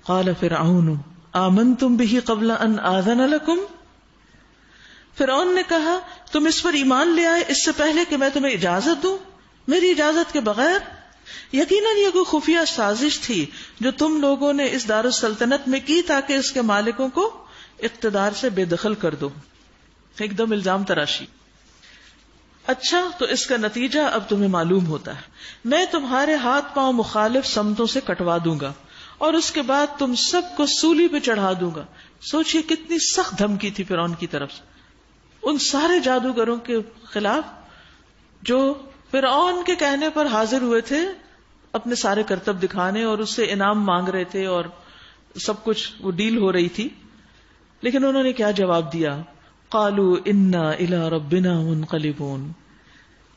قال فرعون آمنتم به قبل ان آذن لکم، فرعون نے کہا تم اس پر ایمان لے آئے اس سے پہلے کہ میں تمہیں اجازت دوں، میری اجازت کے بغیر؟ یقیناً یہ کوئی خفیہ سازش تھی جو تم لوگوں نے اس دارالسلطنت میں کی تاکہ اس کے مالکوں کو اقتدار سے بے دخل کر دو. ایک دم الزام تراشی. اچھا تو اس کا نتیجہ اب تمہیں معلوم ہوتا ہے، میں تمہارے ہاتھ پاؤں مخالف سمتوں سے کٹوا دوں گا اور اس کے بعد تم سب کو سولی پہ چڑھا دوں گا. سوچئے کتنی سخت دھمکی تھی فرعون کی طرف سے ان سارے جادوگروں کے خلاف جو فرعون کے کہنے پر حاضر ہوئے تھے اپنے سارے کرتب دکھانے اور اس سے انعام مانگ رہے تھے اور سب کچھ وہ ڈیل ہو رہی تھی. لیکن انہوں نے کیا جواب دیا؟ قالوا انا الی ربنا منقلبون،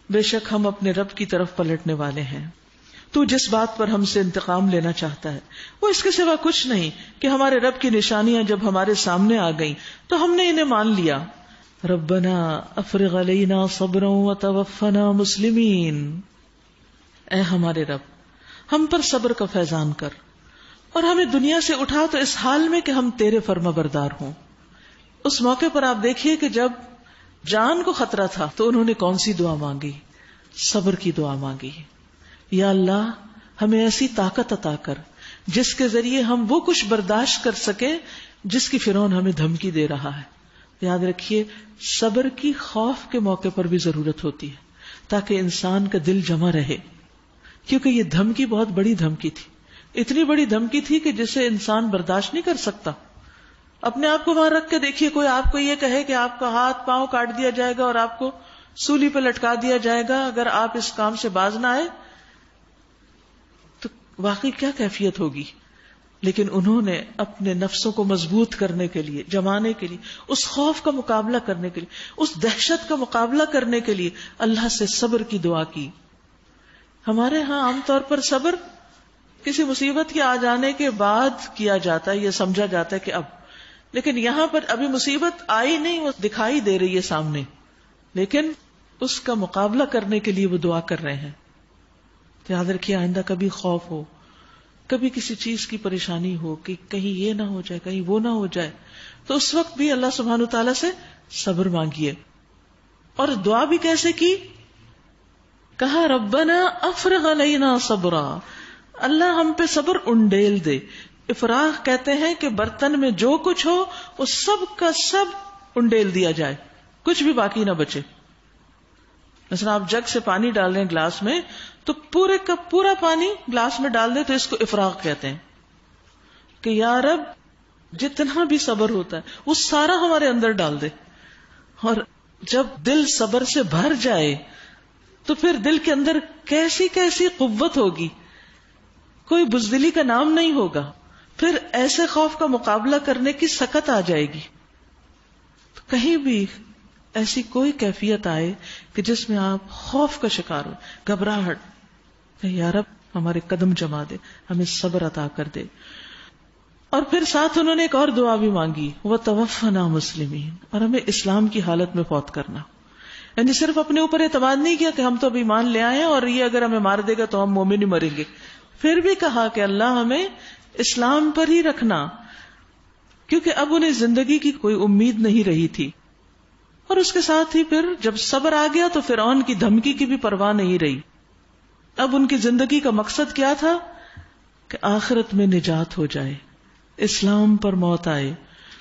بے شک ہم اپنے رب کی طرف پلٹنے والے ہیں. تو جس بات پر ہم سے انتقام لینا چاہتا ہے وہ اس کے سوا کچھ نہیں کہ ہمارے رب کی نشانیاں جب ہمارے سامنے آ گئیں تو ہم نے انہیں مان لیا. ربنا افرغ علینا صبرا وتوفنا مسلمین، اے ہمارے رب ہم پر صبر کا فیضان کر اور ہمیں دنیا سے اٹھا تو اس حال میں کہ ہم تیرے فرما بردار ہوں. اس موقع پر آپ دیکھیے کہ جب جان کو خطرہ تھا تو انہوں نے کون سی دعا مانگی؟ صبر کی دعا مانگی. یا اللہ ہمیں ایسی طاقت عطا کر جس کے ذریعے ہم وہ کچھ برداشت کر سکیں جس کی فرعون ہمیں دھمکی دے رہا ہے. یاد رکھیے صبر کی خوف کے موقع پر بھی ضرورت ہوتی ہے تاکہ انسان کا دل جمع رہے، کیونکہ یہ دھمکی بہت بڑی دھمکی تھی، اتنی بڑی دھمکی تھی کہ جسے انسان برداشت نہیں کر سکتا. اپنے آپ کو وہاں رکھ کے دیکھیے کوئی آپ کو یہ کہے کہ آپ کا ہاتھ پاؤں کاٹ دیا جائے گا اور آپ کو سولی پہ لٹکا دیا جائے گا اگر آپ اس کام سے باز نہ آئے تو واقعی کیا کیفیت ہوگی. لیکن انہوں نے اپنے نفسوں کو مضبوط کرنے کے لیے، جمانے کے لیے، اس خوف کا مقابلہ کرنے کے لیے، اس دہشت کا مقابلہ کرنے کے لیے اللہ سے صبر کی دعا کی. ہمارے ہاں عام طور پر صبر کسی مصیبت کے آ جانے کے بعد کیا جاتا ہے، یہ سمجھا جاتا ہے کہ اب، لیکن یہاں پر ابھی مصیبت آئی نہیں، وہ دکھائی دے رہی ہے سامنے، لیکن اس کا مقابلہ کرنے کے لیے وہ دعا کر رہے ہیں. تو یاد رکھیے آئندہ کبھی خوف ہو، کبھی کسی چیز کی پریشانی ہو کہ کہیں یہ نہ ہو جائے، کہیں وہ نہ ہو جائے، تو اس وقت بھی اللہ سبحانہ وتعالیٰ سے صبر مانگیے. اور دعا بھی کیسے کی؟ کہا ربنا افرغ علینا صبرا، اللہ ہم پہ صبر انڈیل دے. افراغ کہتے ہیں کہ برتن میں جو کچھ ہو وہ سب کا سب انڈیل دیا جائے، کچھ بھی باقی نہ بچے. مثلا آپ جگ سے پانی ڈال رہے ہیں گلاس میں تو پورے کا پورا پانی گلاس میں ڈال دے تو اس کو افراغ کہتے ہیں کہ یا رب جتنا بھی صبر ہوتا ہے وہ سارا ہمارے اندر ڈال دے. اور جب دل صبر سے بھر جائے تو پھر دل کے اندر کیسی کیسی قوت ہوگی، کوئی بزدلی کا نام نہیں ہوگا، پھر ایسے خوف کا مقابلہ کرنے کی سکت آ جائے گی. تو کہیں بھی ایسی کوئی کیفیت آئے کہ جس میں آپ خوف کا شکار ہو، گھبراہٹ، یا رب ہمارے قدم جما دے، ہمیں صبر عطا کر دے. اور پھر ساتھ انہوں نے ایک اور دعا بھی مانگی، وَتَوَفَّنَا مُسْلِمِينَ، اور ہمیں اسلام کی حالت میں فوت کرنا. یعنی صرف اپنے اوپر اعتماد نہیں کیا کہ ہم تو اب ایمان لے آئے ہیں اور یہ اگر ہمیں مار دے گا تو ہم مومن ہی مریں گے، پھر بھی کہا کہ اللہ ہمیں اسلام پر ہی رکھنا، کیونکہ اب انہیں زندگی کی کوئی امید نہیں رہی تھی. اور اس کے ساتھ ہی پھر جب صبر آ گیا تو فرعون کی دھمکی کی بھی پرواہ نہیں رہی. اب ان کی زندگی کا مقصد کیا تھا کہ آخرت میں نجات ہو جائے، اسلام پر موت آئے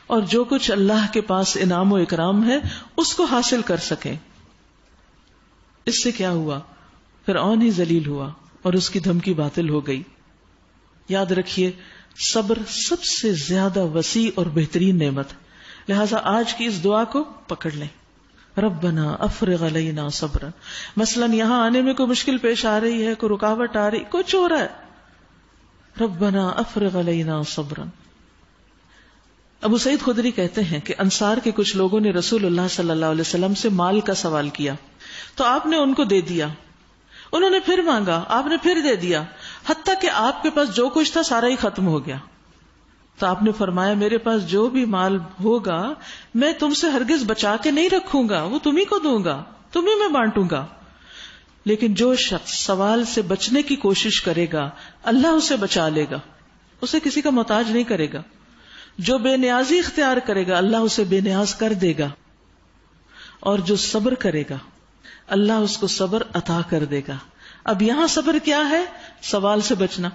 اور جو کچھ اللہ کے پاس انعام و اکرام ہے اس کو حاصل کر سکیں. اس سے کیا ہوا؟ فرعون ہی ذلیل ہوا اور اس کی دھمکی باطل ہو گئی. یاد رکھیے صبر سب سے زیادہ وسیع اور بہترین نعمت ہے، لہذا آج کی اس دعا کو پکڑ لیں، ربنا افرغ علینا صبرا. مثلا یہاں آنے میں کوئی مشکل پیش آ رہی ہے، کوئی رکاوٹ آ رہی، کچھ ہو رہا ہے، ربنا افرغ علینا صبرا. ابو سعید خدری کہتے ہیں کہ انصار کے کچھ لوگوں نے رسول اللہ صلی اللہ علیہ وسلم سے مال کا سوال کیا تو آپ نے ان کو دے دیا، انہوں نے پھر مانگا، آپ نے پھر دے دیا، حتیٰ کہ آپ کے پاس جو کچھ تھا سارا ہی ختم ہو گیا. تو آپ نے فرمایا میرے پاس جو بھی مال ہوگا میں تم سے ہرگز بچا کے نہیں رکھوں گا، وہ تمہیں کو دوں گا، تمہیں میں بانٹوں گا. لیکن جو شخص سوال سے بچنے کی کوشش کرے گا اللہ اسے بچا لے گا. اسے کسی کا محتاج نہیں کرے گا. جو بے نیازی اختیار کرے گا اللہ اسے بے نیاز کر دے گا, اور جو صبر کرے گا اللہ اس کو صبر عطا کر دے گا. اب یہاں صبر کیا ہے؟ سوال سے بچنا.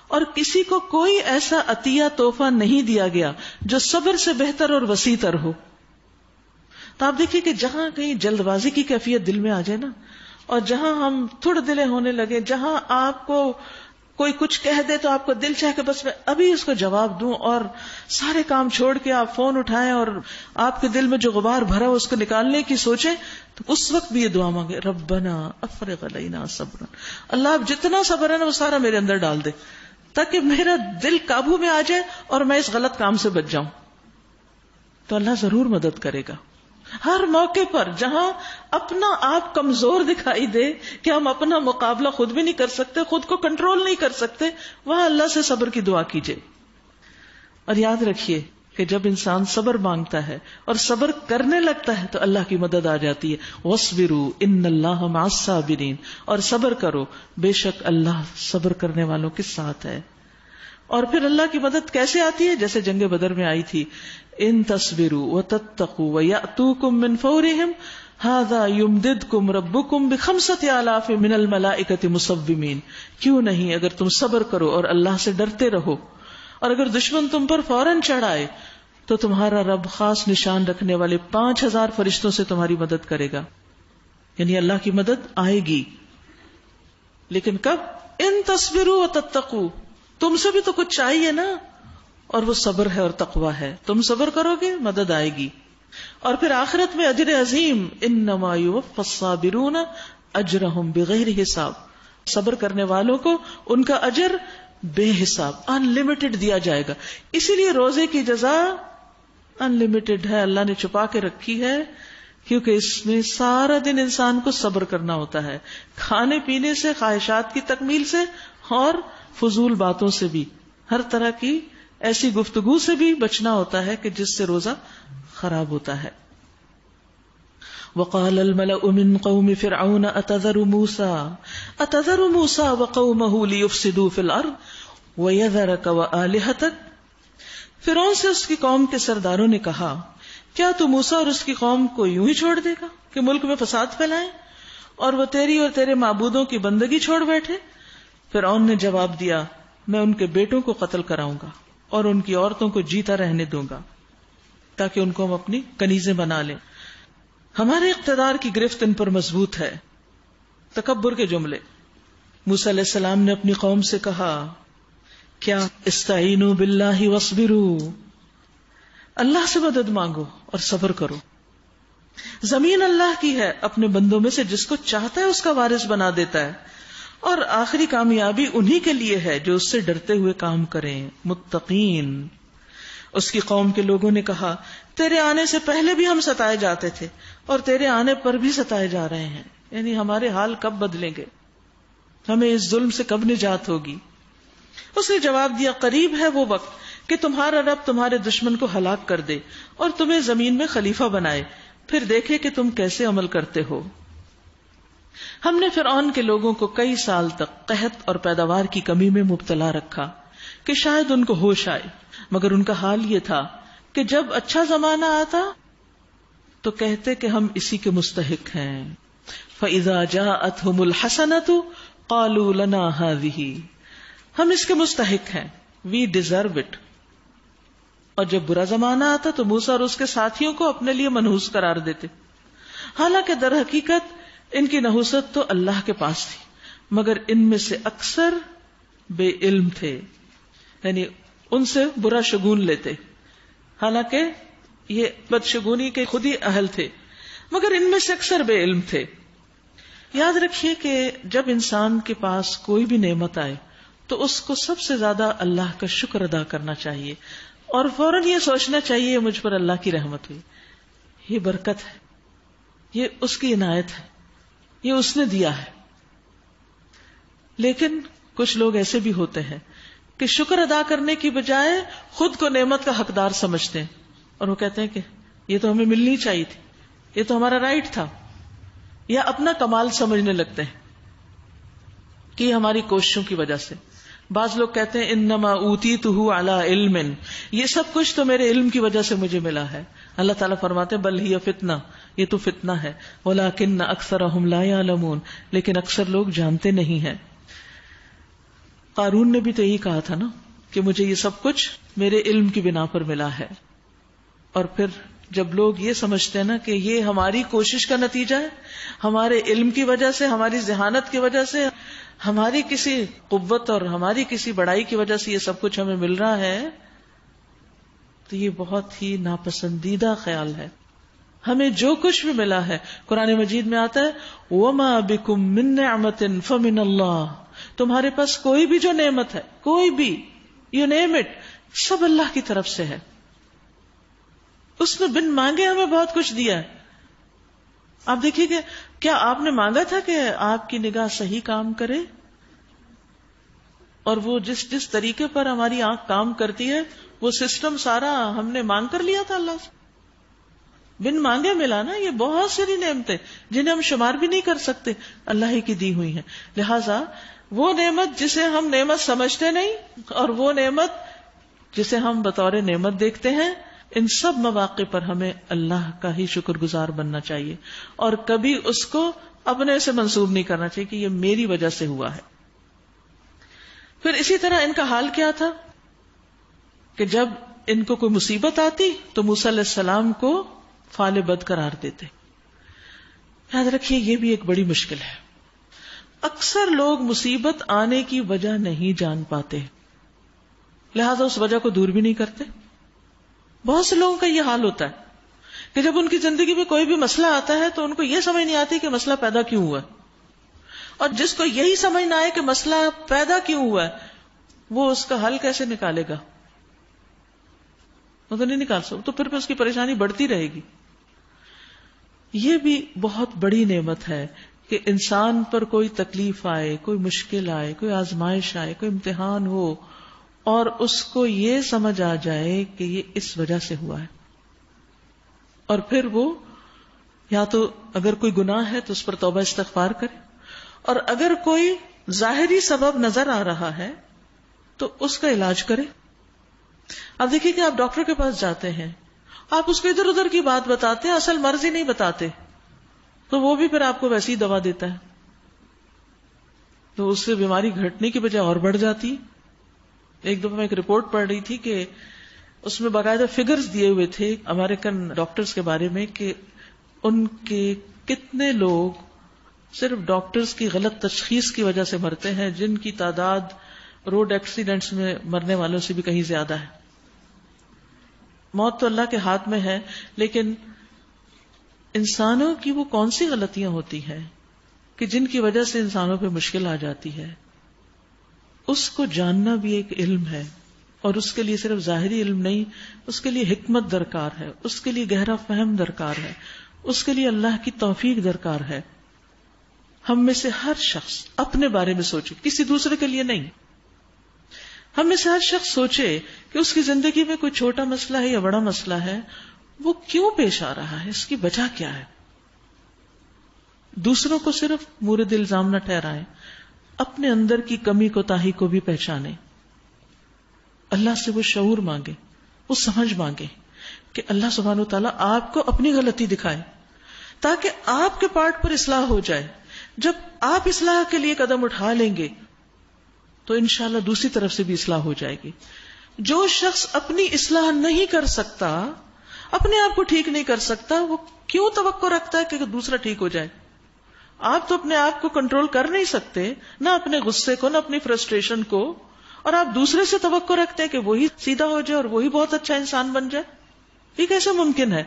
اور کسی کو کوئی ایسا عطیہ تحفہ نہیں دیا گیا جو صبر سے بہتر اور وسیع تر ہو. تو آپ دیکھیے کہ جہاں کہیں جلد بازی کی کیفیت دل میں آ جائے نا, اور جہاں ہم تھوڑے دلے ہونے لگے, جہاں آپ کو کوئی کچھ کہہ دے تو آپ کو دل چاہے کہ بس میں ابھی اس کو جواب دوں, اور سارے کام چھوڑ کے آپ فون اٹھائیں اور آپ کے دل میں جو غبار بھرا اس کو نکالنے کی سوچیں, تو اس وقت بھی یہ دعا مانگے, ربنا افرغ علینا صبرا, اللہ اب جتنا صبر ہے نا وہ سارا میرے اندر ڈال دے تاکہ میرا دل قابو میں آ جائے اور میں اس غلط کام سے بچ جاؤں. تو اللہ ضرور مدد کرے گا. ہر موقع پر جہاں اپنا آپ کمزور دکھائی دے کہ ہم اپنا مقابلہ خود بھی نہیں کر سکتے, خود کو کنٹرول نہیں کر سکتے, وہاں اللہ سے صبر کی دعا کیجیے. اور یاد رکھیے کہ جب انسان صبر مانگتا ہے اور صبر کرنے لگتا ہے تو اللہ کی مدد آ جاتی ہے. وَاصْبِرُوا إِنَّ اللَّهَ مَعَ الصَّابِرِينَ, اور صبر کرو, بے شک اللہ صبر کرنے والوں کے ساتھ ہے. اور پھر اللہ کی مدد کیسے آتی ہے؟ جیسے جنگ بدر میں آئی تھی, ان تصبروا وتتقوا ويأتوكم من فورهم هذا يمددكم ربكم ب5,000 من الملائكة مصومين. کیوں نہیں, اگر تم صبر کرو اور اللہ سے ڈرتے رہو, اور اگر دشمن تم پر فوراً چڑھائے تو تمہارا رب خاص نشان رکھنے والے 5,000 فرشتوں سے تمہاری مدد کرے گا. یعنی اللہ کی مدد آئے گی, لیکن کب؟ ان تصبروا وتتقوا, تم سے بھی تو کچھ چاہیے نا, اور وہ صبر ہے اور تقوی ہے. تم صبر کرو گے مدد آئے گی. اور پھر آخرت میں اجر عظیم, انما یوفی الصابرون اجرہم بغیر حساب, صبر کرنے والوں کو ان کا اجر بے حساب, ان لمیٹڈ دیا جائے گا. اسی لیے روزے کی جزا ان لمیٹڈ ہے, اللہ نے چھپا کے رکھی ہے, کیونکہ اس میں سارا دن انسان کو صبر کرنا ہوتا ہے, کھانے پینے سے, خواہشات کی تکمیل سے, اور فضول باتوں سے بھی, ہر طرح کی ایسی گفتگو سے بھی بچنا ہوتا ہے کہ جس سے روزہ خراب ہوتا ہے. وقال الملأ من قوم فرعون اتذر موسى وقومه ليفسدوا في الارض ويذرك وآلهتك. فرعون سے اس کی قوم کے سرداروں نے کہا, کیا تو موسیٰ اور اس کی قوم کو یوں ہی چھوڑ دے گا کہ ملک میں فساد پھیلائیں, اور وہ تیری اور تیرے معبودوں کی بندگی چھوڑ بیٹھے؟ فرعون نے جواب دیا, میں ان کے بیٹوں کو قتل کراؤں گا اور ان کی عورتوں کو جیتا رہنے دوں گا تاکہ ان کو ہم اپنی کنیزیں بنا لیں. ہمارے اقتدار کی گرفت ان پر مضبوط ہے. تکبر کے جملے. موسیٰ علیہ السلام نے اپنی قوم سے کہا, کیا استعینوا باللہ واصبروا, اللہ سے مدد مانگو اور صبر کرو. زمین اللہ کی ہے, اپنے بندوں میں سے جس کو چاہتا ہے اس کا وارث بنا دیتا ہے, اور آخری کامیابی انہی کے لیے ہے جو اس سے ڈرتے ہوئے کام کریں, متقین. اس کی قوم کے لوگوں نے کہا, تیرے آنے سے پہلے بھی ہم ستائے جاتے تھے اور تیرے آنے پر بھی ستائے جا رہے ہیں, یعنی ہمارے حال کب بدلیں گے, ہمیں اس ظلم سے کب نجات ہوگی. اس نے جواب دیا, قریب ہے وہ وقت کہ تمہارا رب تمہارے دشمن کو ہلاک کر دے اور تمہیں زمین میں خلیفہ بنائے, پھر دیکھے کہ تم کیسے عمل کرتے ہو. ہم نے فرعون کے لوگوں کو کئی سال تک قحط اور پیداوار کی کمی میں مبتلا رکھا کہ شاید ان کو ہوش آئے, مگر ان کا حال یہ تھا کہ جب اچھا زمانہ آتا تو کہتے کہ ہم اسی کے مستحق ہیں. فَإِذَا جَاءَتْهُمُ الْحَسَنَةُ قَالُوا لَنَا هَذِهِ, ہم اس کے مستحق ہیں, we deserve it. اور جب برا زمانہ آتا تو موسیٰ اور اس کے ساتھیوں کو اپنے لیے منحوس قرار دیتے, حالانکہ در حقیقت ان کی نحوست تو اللہ کے پاس تھی, مگر ان میں سے اکثر بے علم تھے, یعنی ان سے برا شگون لیتے, حالانکہ یہ بدشگونی کے خود ہی اہل تھے, مگر ان میں سے اکثر بے علم تھے. یاد رکھیے کہ جب انسان کے پاس کوئی بھی نعمت آئے تو اس کو سب سے زیادہ اللہ کا شکر ادا کرنا چاہیے, اور فوراً یہ سوچنا چاہیے مجھ پر اللہ کی رحمت ہوئی, یہ برکت ہے, یہ اس کی عنایت ہے, یہ اس نے دیا ہے. لیکن کچھ لوگ ایسے بھی ہوتے ہیں کہ شکر ادا کرنے کی بجائے خود کو نعمت کا حقدار سمجھتے ہیں, اور وہ کہتے ہیں کہ یہ تو ہمیں ملنی چاہیے تھی, یہ تو ہمارا رائٹ تھا, یا اپنا کمال سمجھنے لگتے ہیں کہ یہ ہماری کوششوں کی وجہ سے. بعض لوگ کہتے ہیں انما اوتیتہ علی علم، یہ سب کچھ تو میرے علم کی وجہ سے مجھے ملا ہے. اللہ تعالیٰ فرماتے ہیں بل ہی فتنہ، یہ تو فتنہ ہے، ولکن اکثرہم لا یعلمون، لیکن اکثر لوگ جانتے نہیں ہیں. قارون نے بھی تو یہی کہا تھا نا کہ مجھے یہ سب کچھ میرے علم کی بنا پر ملا ہے. اور پھر جب لوگ یہ سمجھتے ہیں نا کہ یہ ہماری کوشش کا نتیجہ ہے، ہمارے علم کی وجہ سے، ہماری ذہانت کی وجہ سے، ہماری کسی قوت اور ہماری کسی بڑائی کی وجہ سے یہ سب کچھ ہمیں مل رہا ہے، تو یہ بہت ہی ناپسندیدہ خیال ہے. ہمیں جو کچھ بھی ملا ہے، قرآن مجید میں آتا ہے وَمَا بِكُم مِّن نِّعْمَةٍ فَمِنَ اللَّهِ، تمہارے پاس کوئی بھی جو نعمت ہے، کوئی بھی، یو نیم اٹ، سب اللہ کی طرف سے ہے. اس نے بن مانگے ہمیں بہت کچھ دیا ہے. آپ دیکھیے کہ کیا آپ نے مانگا تھا کہ آپ کی نگاہ صحیح کام کرے، اور وہ جس طریقے پر ہماری آنکھ کام کرتی ہے وہ سسٹم سارا ہم نے مانگ کر لیا تھا اللہ سے. بن مانگے ملا نا. یہ بہت ساری نعمتیں جنہیں ہم شمار بھی نہیں کر سکتے اللہ ہی کی دی ہوئی ہیں. لہذا وہ نعمت جسے ہم نعمت سمجھتے نہیں اور وہ نعمت جسے ہم بطور نعمت دیکھتے ہیں، ان سب مواقع پر ہمیں اللہ کا ہی شکر گزار بننا چاہیے اور کبھی اس کو اپنے سے منسوب نہیں کرنا چاہیے کہ یہ میری وجہ سے ہوا ہے. پھر اسی طرح ان کا حال کیا تھا کہ جب ان کو کوئی مصیبت آتی تو موسیٰ علیہ السلام کو فعال بد قرار دیتے. یاد رکھیے یہ بھی ایک بڑی مشکل ہے. اکثر لوگ مصیبت آنے کی وجہ نہیں جان پاتے، لہذا اس وجہ کو دور بھی نہیں کرتے. بہت سے لوگوں کا یہ حال ہوتا ہے کہ جب ان کی زندگی میں کوئی بھی مسئلہ آتا ہے تو ان کو یہ سمجھ نہیں آتی کہ مسئلہ پیدا کیوں ہوا ہے، اور جس کو یہی سمجھ نہ آئے کہ مسئلہ پیدا کیوں ہوا ہے وہ اس کا حل کیسے نکالے گا، وہ تو نہیں نکال سکتا، تو پھر اس کی پریشانی بڑھتی رہے گی. یہ بھی بہت بڑی نعمت ہے کہ انسان پر کوئی تکلیف آئے، کوئی مشکل آئے، کوئی آزمائش آئے، کوئی امتحان ہو اور اس کو یہ سمجھ آ جائے کہ یہ اس وجہ سے ہوا ہے، اور پھر وہ یا تو اگر کوئی گناہ ہے تو اس پر توبہ استغفار کرے، اور اگر کوئی ظاہری سبب نظر آ رہا ہے تو اس کا علاج کرے. اب دیکھیے کہ آپ ڈاکٹر کے پاس جاتے ہیں، آپ اس کو ادھر ادھر کی بات بتاتے ہیں، اصل مرض ہی نہیں بتاتے، تو وہ بھی پھر آپ کو ویسی دوا دیتا ہے، تو اس سے بیماری گھٹنے کی بجائے اور بڑھ جاتی ہے. ایک دفعہ میں ایک رپورٹ پڑھ رہی تھی کہ اس میں باقاعدہ فگرز دیے ہوئے تھے امریکن ڈاکٹرز کے بارے میں کہ ان کے کتنے لوگ صرف ڈاکٹرز کی غلط تشخیص کی وجہ سے مرتے ہیں، جن کی تعداد روڈ ایکسیڈنٹس میں مرنے والوں سے بھی کہیں زیادہ ہے. موت تو اللہ کے ہاتھ میں ہے، لیکن انسانوں کی وہ کون سی غلطیاں ہوتی ہیں کہ جن کی وجہ سے انسانوں پہ مشکل آ جاتی ہے. اس کو جاننا بھی ایک علم ہے، اور اس کے لیے صرف ظاہری علم نہیں، اس کے لیے حکمت درکار ہے، اس کے لیے گہرا فہم درکار ہے، اس کے لیے اللہ کی توفیق درکار ہے. ہم میں سے ہر شخص اپنے بارے میں سوچے، کسی دوسرے کے لیے نہیں. ہم میں سے ہر شخص سوچے کہ اس کی زندگی میں کوئی چھوٹا مسئلہ ہے یا بڑا مسئلہ ہے، وہ کیوں پیش آ رہا ہے، اس کی وجہ کیا ہے. دوسروں کو صرف مورد الزام نہ ٹھہرائیں، اپنے اندر کی کمی کوتاہی کو بھی پہچانیں. اللہ سے وہ شعور مانگے، وہ سمجھ مانگے کہ اللہ سبحانہ و تعالیٰ آپ کو اپنی غلطی دکھائے تاکہ آپ کے پارٹ پر اصلاح ہو جائے. جب آپ اصلاح کے لیے قدم اٹھا لیں گے تو انشاءاللہ دوسری طرف سے بھی اصلاح ہو جائے گی. جو شخص اپنی اصلاح نہیں کر سکتا، اپنے آپ کو ٹھیک نہیں کر سکتا، وہ کیوں توقع رکھتا ہے کہ دوسرا ٹھیک ہو جائے. آپ تو اپنے آپ کو کنٹرول کر نہیں سکتے، نہ اپنے غصے کو، نہ اپنی فرسٹریشن کو، اور آپ دوسرے سے توقع رکھتے ہیں کہ وہی سیدھا ہو جائے اور وہی بہت اچھا انسان بن جائے. یہ کیسے ممکن ہے؟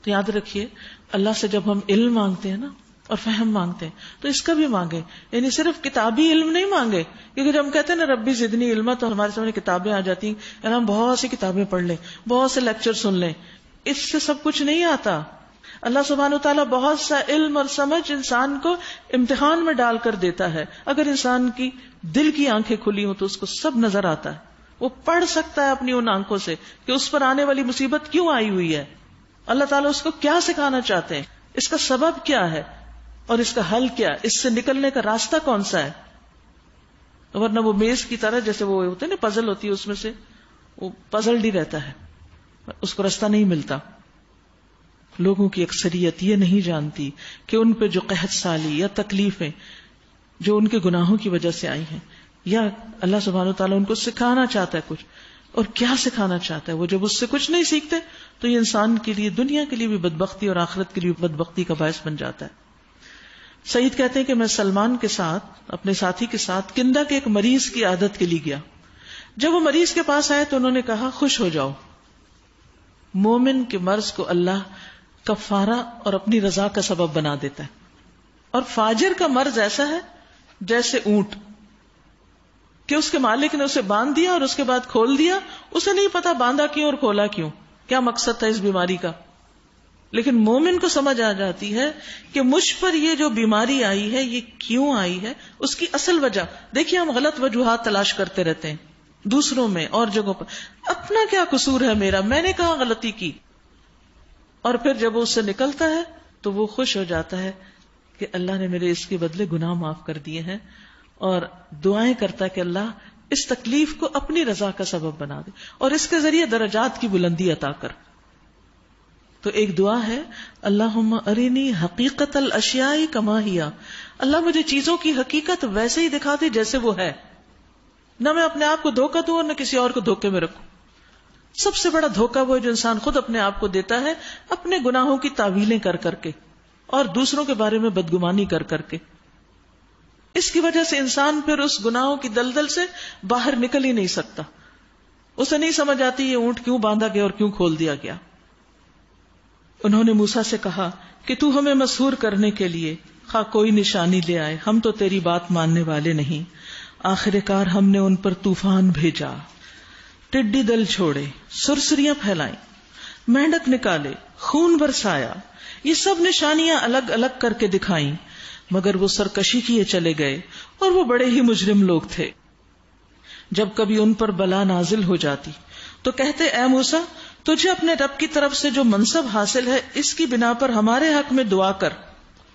تو یاد رکھیے اللہ سے جب ہم علم مانگتے ہیں نا اور فہم مانگتے ہیں تو اس کا بھی مانگے، یعنی صرف کتابی علم نہیں مانگے، کیونکہ جب ہم کہتے ہیں نا ربی زدنی علما تو ہمارے سامنے کتابیں آ جاتی ہیں، ہم بہت سی کتابیں پڑھ لیں، بہت سے لیکچر سن لیں. اس سے سب کچھ نہیں آتا. اللہ سبحانہ و تعالیٰ بہت سا علم اور سمجھ انسان کو امتحان میں ڈال کر دیتا ہے. اگر انسان کی دل کی آنکھیں کھلی ہوں تو اس کو سب نظر آتا ہے، وہ پڑھ سکتا ہے اپنی ان آنکھوں سے کہ اس پر آنے والی مصیبت کیوں آئی ہوئی ہے، اللہ تعالیٰ اس کو کیا سکھانا چاہتے ہیں، اس کا سبب کیا ہے اور اس کا حل کیا، اس سے نکلنے کا راستہ کون سا ہے. ورنہ وہ میز کی طرح جیسے وہ ہوتے ہیں نا پزل ہوتی ہے اس میں سے وہ پزلڈ ہی رہتا ہے, اس کو راستہ نہیں ملتا. لوگوں کی اکثریت یہ نہیں جانتی کہ ان پہ جو قحط سالی یا تکلیفیں جو ان کے گناہوں کی وجہ سے آئی ہیں, یا اللہ سبحانہ وتعالیٰ ان کو سکھانا چاہتا ہے کچھ, اور کیا سکھانا چاہتا ہے, وہ جب اس سے کچھ نہیں سیکھتے تو یہ انسان کے لیے دنیا کے لیے بھی بدبختی اور آخرت کے لیے بھی بدبختی کا باعث بن جاتا ہے. سعید کہتے ہیں کہ میں سلمان کے ساتھ اپنے ساتھی کے ساتھ کندا کے ایک مریض کی عادت کے لیے گیا. جب وہ مریض کے پاس آئے تو انہوں نے کہا خوش ہو جاؤ, مومن کے مرض کو اللہ کفارہ اور اپنی رضا کا سبب بنا دیتا ہے, اور فاجر کا مرض ایسا ہے جیسے اونٹ کہ اس کے مالک نے اسے باندھ دیا اور اس کے بعد کھول دیا, اسے نہیں پتا باندھا کیوں اور کھولا کیوں, کیا مقصد تھا اس بیماری کا. لیکن مومن کو سمجھ آ جاتی ہے کہ مجھ پر یہ جو بیماری آئی ہے یہ کیوں آئی ہے, اس کی اصل وجہ. دیکھیے ہم غلط وجوہات تلاش کرتے رہتے ہیں دوسروں میں اور جگہوں پر, اپنا کیا قصور ہے میرا, میں نے کہاں غلطی کی. اور پھر جب وہ اس سے نکلتا ہے تو وہ خوش ہو جاتا ہے کہ اللہ نے میرے اس کے بدلے گناہ معاف کر دیے ہیں, اور دعائیں کرتا ہے کہ اللہ اس تکلیف کو اپنی رضا کا سبب بنا دے اور اس کے ذریعے درجات کی بلندی عطا کر. تو ایک دعا ہے اللہم ارینی حقیقت الاشیاء کما ہی, اللہ مجھے چیزوں کی حقیقت ویسے ہی دکھا دے جیسے وہ ہے, نہ میں اپنے آپ کو دھوکہ دوں اور نہ کسی اور کو دھوکے میں رکھوں. سب سے بڑا دھوکہ وہ ہے جو انسان خود اپنے آپ کو دیتا ہے اپنے گناہوں کی تعویلیں کر کر کے اور دوسروں کے بارے میں بدگمانی کر کر کے. اس کی وجہ سے انسان پھر اس گناہوں کی دلدل سے باہر نکل ہی نہیں سکتا. اسے نہیں سمجھ آتی یہ اونٹ کیوں باندھا گیا اور کیوں کھول دیا گیا. انہوں نے موسیٰ سے کہا کہ تو ہمیں مسحور کرنے کے لیے خواہ کوئی نشانی لے آئے, ہم تو تیری بات ماننے والے نہیں. آخر کار ہم نے ان پر طوفان بھیجا, ٹڈی دل چھوڑے, سرسریاں پھیلائیں, مینڈک نکالے, خون برسایا, یہ سب نشانیاں الگ الگ کر کے دکھائیں, مگر وہ سرکشی کیے چلے گئے اور وہ بڑے ہی مجرم لوگ تھے. جب کبھی ان پر بلا نازل ہو جاتی تو کہتے اے موسیٰ تجھے اپنے رب کی طرف سے جو منصب حاصل ہے اس کی بنا پر ہمارے حق میں دعا کر.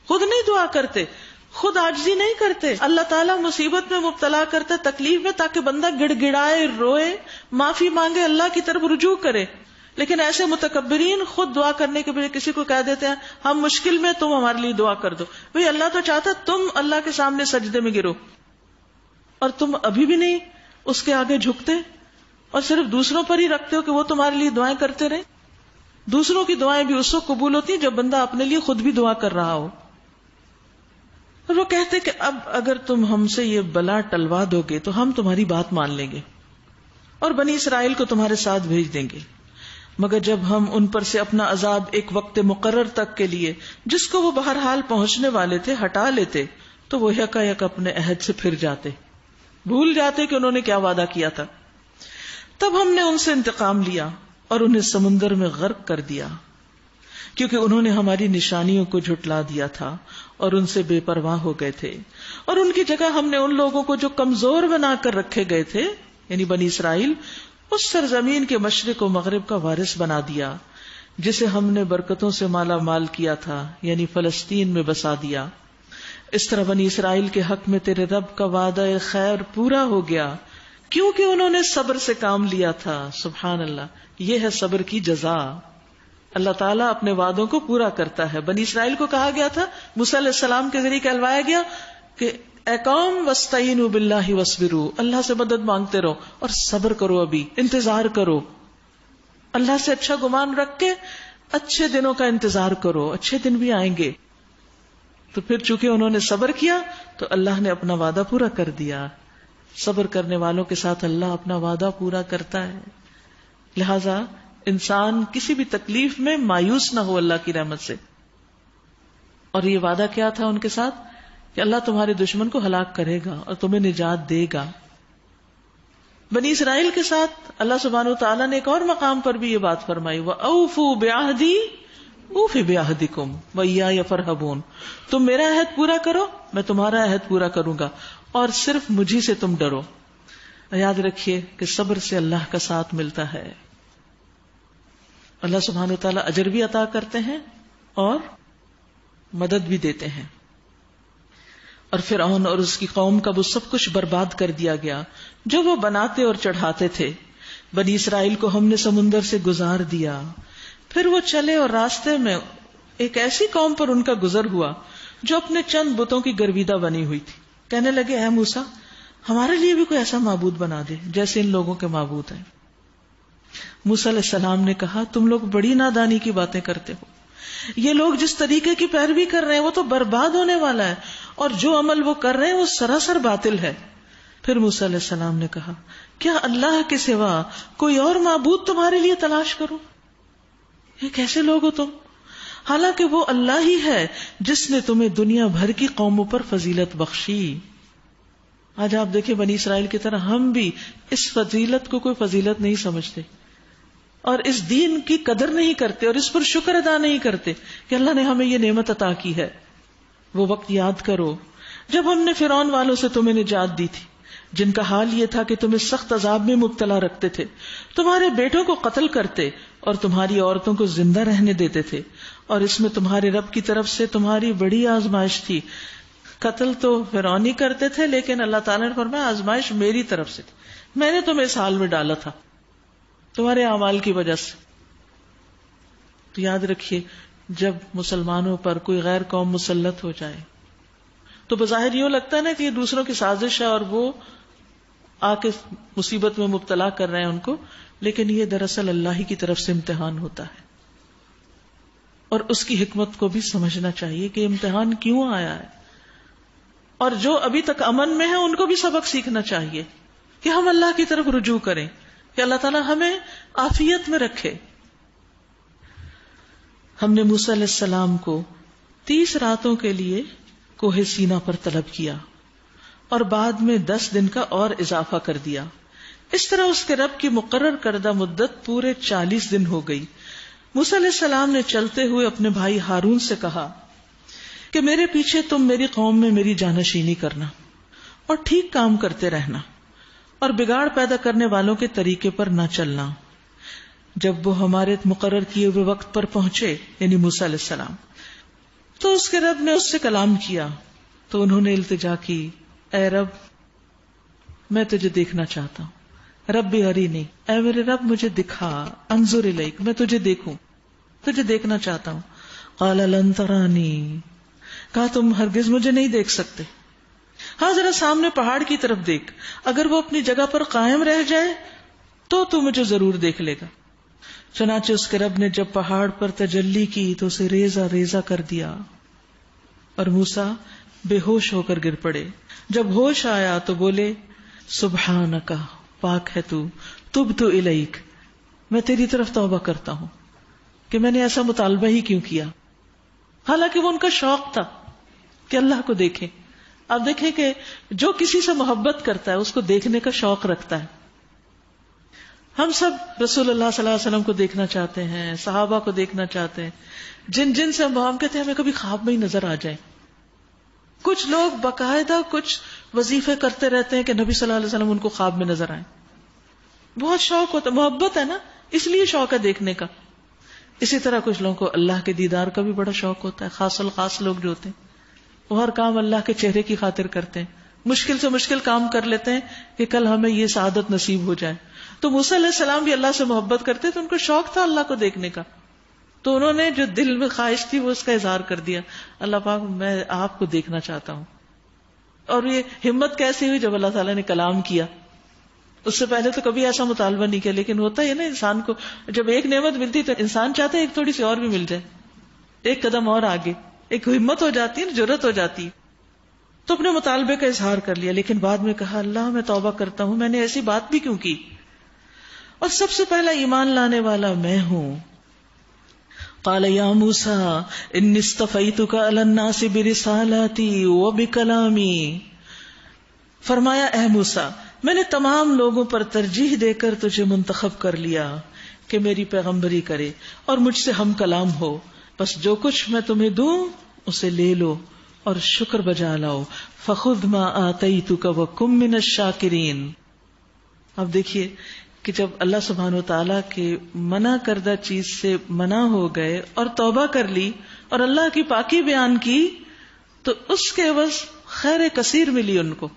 خود نہیں دعا کرتے, خود عاجزی نہیں کرتے. اللہ تعالیٰ مصیبت میں مبتلا کرتا ہے, تکلیف میں, تاکہ بندہ گڑ گڑائے, روئے, معافی مانگے, اللہ کی طرف رجوع کرے. لیکن ایسے متکبرین خود دعا کرنے کے بجائے کسی کو کہہ دیتے ہیں ہم مشکل میں, تم ہمارے لیے دعا کر دو. بھئی اللہ تو چاہتا تم اللہ کے سامنے سجدے میں گرو, اور تم ابھی بھی نہیں اس کے آگے جھکتے اور صرف دوسروں پر ہی رکھتے ہو کہ وہ تمہارے لیے دعائیں کرتے رہیں. دوسروں کی دعائیں بھی اس وقت قبول ہوتی ہیں جب بندہ اپنے لیے خود بھی دعا کر رہا ہو. اور وہ کہتے کہ اب اگر تم ہم سے یہ بلا ٹلوا دو گے تو ہم تمہاری بات مان لیں گے اور بنی اسرائیل کو تمہارے ساتھ بھیج دیں گے, مگر جب ہم ان پر سے اپنا عذاب ایک وقت مقرر تک کے لیے جس کو وہ بہرحال پہنچنے والے تھے ہٹا لیتے تو وہ یکا یک اپنے عہد سے پھر جاتے, بھول جاتے کہ انہوں نے کیا وعدہ کیا تھا. تب ہم نے ان سے انتقام لیا اور انہیں سمندر میں غرق کر دیا, کیونکہ انہوں نے ہماری نشانیوں کو جھٹلا دیا تھا اور ان سے بے پرواہ ہو گئے تھے. اور ان کی جگہ ہم نے ان لوگوں کو جو کمزور بنا کر رکھے گئے تھے یعنی بنی اسرائیل, اس سرزمین کے مشرق و مغرب کا وارث بنا دیا جسے ہم نے برکتوں سے مالا مال کیا تھا یعنی فلسطین میں بسا دیا. اس طرح بنی اسرائیل کے حق میں تیرے رب کا وعدہ خیر پورا ہو گیا کیونکہ انہوں نے صبر سے کام لیا تھا. سبحان اللہ, یہ ہے صبر کی جزا. اللہ تعالیٰ اپنے وعدوں کو پورا کرتا ہے. بنی اسرائیل کو کہا گیا تھا, موسیٰ علیہ السلام کے ذریعے کہلوایا گیا کہ اے قوم وَاسْتَعِينُوا بِاللَّهِ وَاصْبِرُوا, اللہ سے مدد مانگتے رہو اور صبر کرو, ابھی انتظار کرو, اللہ سے اچھا گمان رکھ کے اچھے دنوں کا انتظار کرو, اچھے دن بھی آئیں گے. تو پھر چونکہ انہوں نے صبر کیا تو اللہ نے اپنا وعدہ پورا کر دیا. صبر کرنے والوں کے ساتھ اللہ اپنا وعدہ پورا کرتا ہے. لہذا انسان کسی بھی تکلیف میں مایوس نہ ہو اللہ کی رحمت سے. اور یہ وعدہ کیا تھا ان کے ساتھ کہ اللہ تمہارے دشمن کو ہلاک کرے گا اور تمہیں نجات دے گا. بنی اسرائیل کے ساتھ اللہ سبحانہ وتعالیٰ نے ایک اور مقام پر بھی یہ بات فرمائی, وَأَوْفُوا بِعَهْدِي أُوفِ بِعَهْدِكُمْ وَإِيَّايَ فَارْهَبُونَ, تم میرا عہد پورا کرو میں تمہارا عہد پورا کروں گا اور صرف مجھی سے تم ڈرو. یاد رکھیے کہ صبر سے اللہ کا ساتھ ملتا ہے. اللہ سبحانہ وتعالیٰ اجر بھی عطا کرتے ہیں اور مدد بھی دیتے ہیں. اور فرعون اور اس کی قوم کا وہ سب کچھ برباد کر دیا گیا جو وہ بناتے اور چڑھاتے تھے. بنی اسرائیل کو ہم نے سمندر سے گزار دیا. پھر وہ چلے اور راستے میں ایک ایسی قوم پر ان کا گزر ہوا جو اپنے چند بتوں کی گرویدہ بنی ہوئی تھی. کہنے لگے اے موسیٰ ہمارے لیے بھی کوئی ایسا معبود بنا دے جیسے ان لوگوں کے معبود ہیں. موسیٰ علیہ السلام نے کہا تم لوگ بڑی نادانی کی باتیں کرتے ہو. یہ لوگ جس طریقے کی پیروی کر رہے ہیں وہ تو برباد ہونے والا ہے اور جو عمل وہ کر رہے ہیں وہ سراسر باطل ہے. پھر موسیٰ علیہ السلام نے کہا کیا اللہ کے سوا کوئی اور معبود تمہارے لیے تلاش کروں؟ یہ کیسے لوگ ہو تم؟ حالانکہ وہ اللہ ہی ہے جس نے تمہیں دنیا بھر کی قوموں پر فضیلت بخشی. آج آپ دیکھیں بنی اسرائیل کی طرح ہم بھی اس فضیلت کو کوئی فضیلت نہیں سمجھتے اور اس دین کی قدر نہیں کرتے اور اس پر شکر ادا نہیں کرتے کہ اللہ نے ہمیں یہ نعمت عطا کی ہے. وہ وقت یاد کرو جب ہم نے فرعون والوں سے تمہیں نجات دی تھی جن کا حال یہ تھا کہ تمہیں سخت عذاب میں مبتلا رکھتے تھے, تمہارے بیٹوں کو قتل کرتے اور تمہاری عورتوں کو زندہ رہنے دیتے تھے, اور اس میں تمہارے رب کی طرف سے تمہاری بڑی آزمائش تھی. قتل تو فرعون ہی کرتے تھے لیکن اللہ تعالیٰ نے فرمایا آزمائش میری طرف سے تھی, میں نے تمہیں اس حال میں ڈالا تھا تمہارے اعمال کی وجہ سے. تو یاد رکھیے جب مسلمانوں پر کوئی غیر قوم مسلط ہو جائے تو بظاہر یوں لگتا ہے نا کہ یہ دوسروں کی سازش ہے اور وہ آ کے مصیبت میں مبتلا کر رہے ہیں ان کو, لیکن یہ دراصل اللہ ہی کی طرف سے امتحان ہوتا ہے اور اس کی حکمت کو بھی سمجھنا چاہیے کہ امتحان کیوں آیا ہے. اور جو ابھی تک امن میں ہیں ان کو بھی سبق سیکھنا چاہیے کہ ہم اللہ کی طرف رجوع کریں کہ اللہ تعالیٰ ہمیں عافیت میں رکھے. ہم نے موسیٰ علیہ السلام کو 30 راتوں کے لیے کوہ سینا پر طلب کیا اور بعد میں 10 دن کا اور اضافہ کر دیا. اس طرح اس کے رب کی مقرر کردہ مدت پورے 40 دن ہو گئی. موسیٰ علیہ السلام نے چلتے ہوئے اپنے بھائی ہارون سے کہا کہ میرے پیچھے تم میری قوم میں میری جانشینی کرنا اور ٹھیک کام کرتے رہنا اور بگاڑ پیدا کرنے والوں کے طریقے پر نہ چلنا. جب وہ ہمارے مقرر کیے ہوئے وقت پر پہنچے یعنی موسیٰ علیہ السلام تو اس کے رب نے اس سے کلام کیا تو انہوں نے التجا کی اے رب میں تجھے دیکھنا چاہتا ہوں. رب بھی ہری نہیں, اے میرے رب مجھے دکھا, انظر الیک میں تجھے دیکھوں, تجھے دیکھنا چاہتا ہوں. قال لن ترانی, کہا تم ہرگز مجھے نہیں دیکھ سکتے. ہاں ذرا سامنے پہاڑ کی طرف دیکھ, اگر وہ اپنی جگہ پر قائم رہ جائے تو مجھے ضرور دیکھ لے گا. چنانچہ اس کے رب نے جب پہاڑ پر تجلی کی تو اسے ریزہ ریزہ کر دیا اور موسیٰ بے ہوش ہو کر گر پڑے. جب ہوش آیا تو بولے سبحانک, پاک ہے تو, تبت الیک, میں تیری طرف توبہ کرتا ہوں کہ میں نے ایسا مطالبہ ہی کیوں کیا. حالانکہ وہ ان کا شوق تھا کہ اللہ کو دیکھیں. آپ دیکھیں کہ جو کسی سے محبت کرتا ہے اس کو دیکھنے کا شوق رکھتا ہے. ہم سب رسول اللہ صلی اللہ علیہ وسلم کو دیکھنا چاہتے ہیں, صحابہ کو دیکھنا چاہتے ہیں, جن سے ہم کہتے ہیں ہمیں کبھی خواب میں ہی نظر آ جائے. کچھ لوگ باقاعدہ کچھ وظیفے کرتے رہتے ہیں کہ نبی صلی اللہ علیہ وسلم ان کو خواب میں نظر آئے. بہت شوق ہوتا ہے, محبت ہے نا, اس لیے شوق ہے دیکھنے کا. اسی طرح کچھ لوگوں کو اللہ کے دیدار کا بھی بڑا شوق ہوتا ہے. خاص الخاص لوگ جو ہوتے ہیں وہ ہر کام اللہ کے چہرے کی خاطر کرتے ہیں, مشکل سے مشکل کام کر لیتے ہیں کہ کل ہمیں یہ سعادت نصیب ہو جائے. تو موسیٰ علیہ السلام بھی اللہ سے محبت کرتے تو ان کو شوق تھا اللہ کو دیکھنے کا, تو انہوں نے جو دل میں خواہش تھی وہ اس کا اظہار کر دیا, اللہ پاک میں آپ کو دیکھنا چاہتا ہوں. اور یہ ہمت کیسی ہوئی جب اللہ تعالیٰ نے کلام کیا. اس سے پہلے تو کبھی ایسا مطالبہ نہیں کیا, لیکن ہوتا ہے نا انسان کو جب ایک نعمت ملتی تو انسان چاہتا ہے ایک تھوڑی سی اور بھی مل جائے, ایک قدم اور آگے, ایک ہمت ہو جاتی ہے, جرأت ہو جاتی ہے. تو اپنے مطالبے کا اظہار کر لیا, لیکن بعد میں کہا اللہ میں توبہ کرتا ہوں, میں نے ایسی بات بھی کیوں کی, اور سب سے پہلا ایمان لانے والا میں ہوں. قال یا موسیٰ انی اصطفیتک علی الناس برسالاتی وبکلامی, فرمایا اے موسیٰ میں نے تمام لوگوں پر ترجیح دے کر تجھے منتخب کر لیا کہ میری پیغمبری کرے اور مجھ سے ہم کلام ہو, بس جو کچھ میں تمہیں دوں اسے لے لو اور شکر بجا لاؤ. فخذ ما آتیتک وکن من الشاکرین. اب دیکھیے کہ جب اللہ سبحانہ و تعالیٰ کے منع کردہ چیز سے منع ہو گئے اور توبہ کر لی اور اللہ کی پاکی بیان کی تو اس کے عوض خیر کثیر ملی ان کو.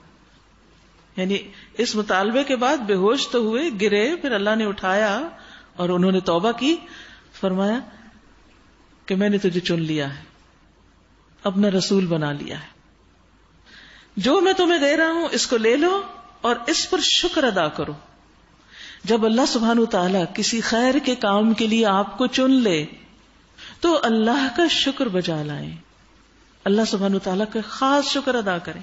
یعنی اس مطالبے کے بعد بے ہوش تو ہوئے, گرے, پھر اللہ نے اٹھایا اور انہوں نے توبہ کی. فرمایا کہ میں نے تجھے چن لیا ہے, اپنا رسول بنا لیا ہے, جو میں تمہیں دے رہا ہوں اس کو لے لو اور اس پر شکر ادا کرو. جب اللہ سبحانہ وتعالی کسی خیر کے کام کے لیے آپ کو چن لے تو اللہ کا شکر بجا لائیں, اللہ سبحانہ وتعالی کا خاص شکر ادا کریں.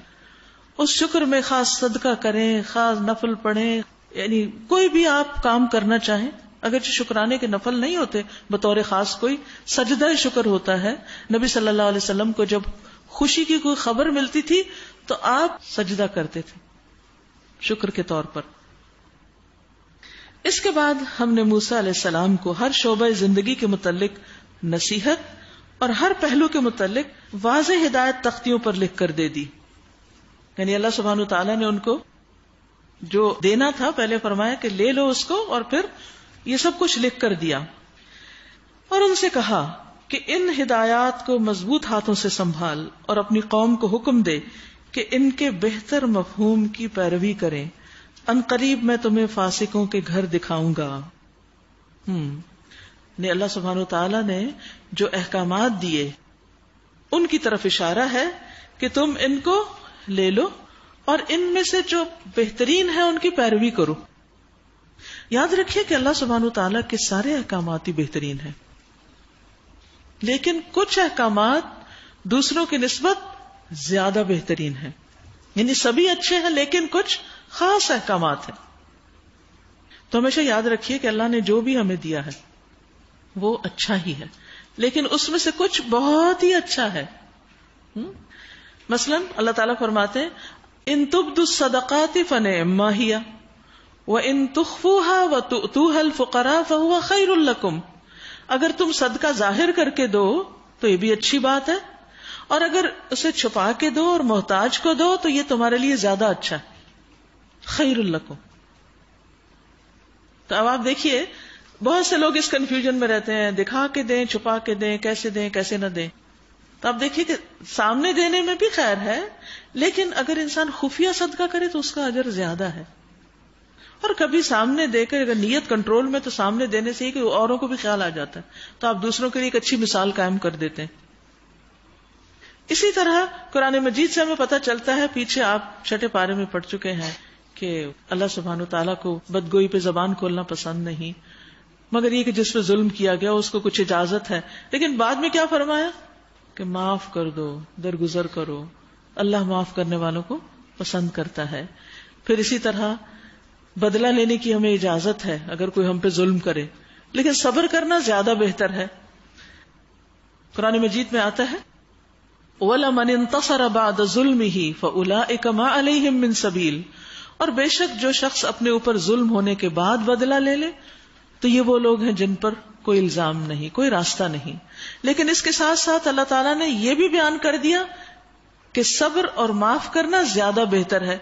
اس شکر میں خاص صدقہ کریں, خاص نفل پڑھیں, یعنی کوئی بھی آپ کام کرنا چاہیں, اگرچہ شکرانے کے نفل نہیں ہوتے بطور خاص, کوئی سجدہ شکر ہوتا ہے. نبی صلی اللہ علیہ وسلم کو جب خوشی کی کوئی خبر ملتی تھی تو آپ سجدہ کرتے تھے شکر کے طور پر. اس کے بعد ہم نے موسیٰ علیہ السلام کو ہر شعبہ زندگی کے متعلق نصیحت اور ہر پہلو کے متعلق واضح ہدایت تختیوں پر لکھ کر دے دی. یعنی اللہ سبحانہ وتعالیٰ نے ان کو جو دینا تھا پہلے فرمایا کہ لے لو اس کو, اور پھر یہ سب کچھ لکھ کر دیا, اور ان سے کہا کہ ان ہدایات کو مضبوط ہاتھوں سے سنبھال اور اپنی قوم کو حکم دے کہ ان کے بہتر مفہوم کی پیروی کریں, ان قریب میں تمہیں فاسقوں کے گھر دکھاؤں گا. نے اللہ سبحانہ وتعالیٰ نے جو احکامات دیے ان کی طرف اشارہ ہے کہ تم ان کو لے لو اور ان میں سے جو بہترین ہے ان کی پیروی کرو. یاد رکھیے کہ اللہ سبحانہ وتعالیٰ کے سارے احکامات ہی بہترین ہیں, لیکن کچھ احکامات دوسروں کی نسبت زیادہ بہترین ہیں. یعنی سبھی اچھے ہیں لیکن کچھ خاص احکامات ہیں. تو ہمیشہ یاد رکھیے کہ اللہ نے جو بھی ہمیں دیا ہے وہ اچھا ہی ہے, لیکن اس میں سے کچھ بہت ہی اچھا ہے. مثلا اللہ تعالیٰ فرماتے ہیں ان تبدوا الصدقات فنعما ہی وان تخفوها وتؤتوها الفقراء فهو خیر لکم. اگر تم صدقہ ظاہر کر کے دو تو یہ بھی اچھی بات ہے, اور اگر اسے چھپا کے دو اور محتاج کو دو تو یہ تمہارے لیے زیادہ اچھا ہے, خیر لکم. تو اب آپ دیکھیے بہت سے لوگ اس کنفیوژن میں رہتے ہیں, دکھا کے دیں, چھپا کے دیں, کیسے نہ دیں. تو آپ دیکھیے کہ سامنے دینے میں بھی خیر ہے, لیکن اگر انسان خفیہ صدقہ کرے تو اس کا اجر زیادہ ہے. اور کبھی سامنے دے کر اگر نیت کنٹرول میں تو سامنے دینے سے ہی کہ اوروں کو بھی خیال آ جاتا ہے, تو آپ دوسروں کے لیے ایک اچھی مثال قائم کر دیتے ہیں. اسی طرح قرآن مجید سے ہمیں پتہ چلتا ہے, پیچھے آپ چھٹے پارے میں پڑھ چکے ہیں کہ اللہ سبحانہ وتعالیٰ کو بدگوئی پہ زبان کھولنا پسند نہیں, مگر یہ کہ جس پہ ظلم کیا گیا اس کو کچھ اجازت ہے. لیکن بعد میں کیا فرمایا کہ معاف کر دو, درگزر کرو, اللہ معاف کرنے والوں کو پسند کرتا ہے. پھر اسی طرح بدلہ لینے کی ہمیں اجازت ہے اگر کوئی ہم پہ ظلم کرے, لیکن صبر کرنا زیادہ بہتر ہے. قرآن مجید میں آتا ہے وَلَمَنِ انتصر بعد ظلمه فَأُولَئِكَ مَا عَلَيْهِم مِّن سَبِيلٍ. اور بے شک جو شخص اپنے اوپر ظلم ہونے کے بعد بدلہ لے لے تو یہ وہ لوگ ہیں جن پر کوئی الزام نہیں, کوئی راستہ نہیں. لیکن اس کے ساتھ ساتھ اللہ تعالیٰ نے یہ بھی بیان کر دیا کہ صبر اور معاف کرنا زیادہ بہتر ہے.